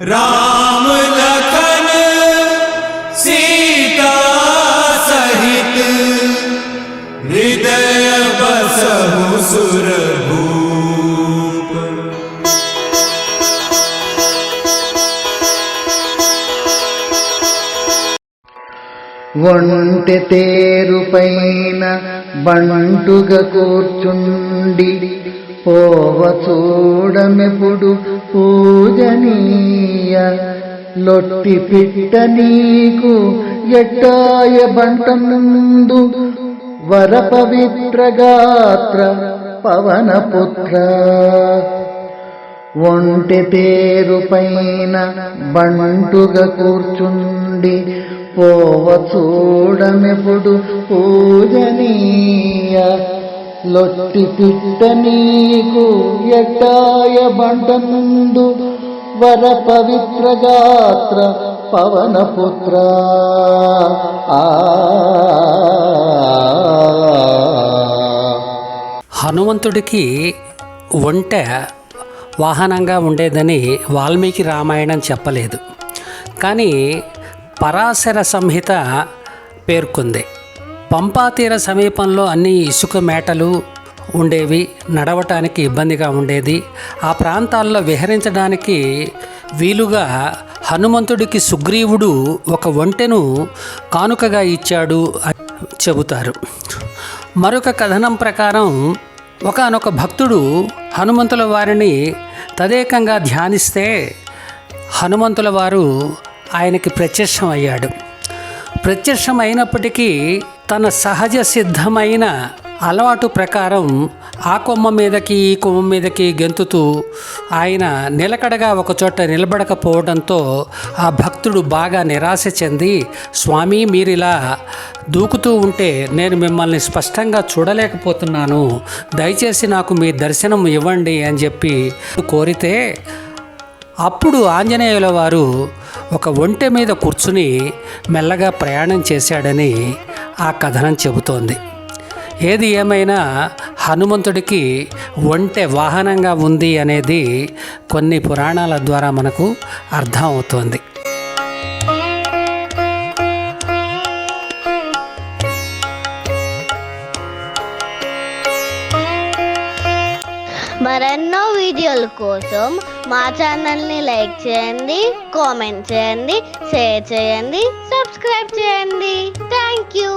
राम लखन सीता सहित हृदय बसहु सुरभूप। ఒంటె తేరుపైన బంటుగ కూర్చుండి పోవ చూడమెప్పుడు పూజనీయ లొట్టి పిట్ట నీకు ఎట్టాయ బంట ముందు వర పవిత్ర గాత్ర పవనపుత్ర. ఒంటె తేరుపైన బంటుగ కూర్చుండి పోవ చూడమెప్పుడు పూజనీయ లొట్టి పిట్ట నీకు ఎట్టాయ బంట ముందు వర పవిత్ర గాత్ర పవనపుత్ర. హనుమంతుడికి ఒంటె వాహనంగా ఉండేదని వాల్మీకి రామాయణం చెప్పలేదు, కానీ పరాశర సంహిత పేర్కొంది. పంపాతీర సమీపంలో అన్ని ఇసుక మేటలు ఉండేవి, నడవటానికి ఇబ్బందిగా ఉండేది. ఆ ప్రాంతాల్లో విహరించడానికి వీలుగా హనుమంతుడికి సుగ్రీవుడు ఒక ఒంటెను కానుకగా ఇచ్చాడు అని చెబుతారు. మరొక కథనం ప్రకారం ఒకానొక భక్తుడు హనుమంతుల వారిని తదేకంగా ధ్యానిస్తే హనుమంతుల వారు ఆయనకి ప్రత్యక్షం అయ్యాడు. ప్రత్యక్షం అయినప్పటికీ తన సహజ సిద్ధమైన అలవాటు ప్రకారం ఆ కొమ్మ మీదకి ఈ కొమ్మ మీదకి గెంతుతూ ఆయన నిలకడగా ఒకచోట నిలబడకపోవడంతో ఆ భక్తుడు బాగా నిరాశ చెంది, స్వామి మీరిలా దూకుతూ ఉంటే నేను మిమ్మల్ని స్పష్టంగా చూడలేకపోతున్నాను, దయచేసి నాకు మీ దర్శనం ఇవ్వండి అని చెప్పి కోరితే అప్పుడు ఆంజనేయుల వారు ఒక ఒంటె మీద కూర్చుని మెల్లగా ప్రయాణం చేశాడని ఆ కథనం చెబుతోంది. ఏది ఏమైనా హనుమంతుడికి ఒంటె వాహనంగా ఉంది అనేది కొన్ని పురాణాల ద్వారా మనకు అర్థం అవుతోంది. మరెన్నో వీడియోల కోసం మా ఛానల్ని లైక్ చేయండి, కామెంట్ చేయండి, షేర్ చేయండి, సబ్స్క్రైబ్ చేయండి. Thank you.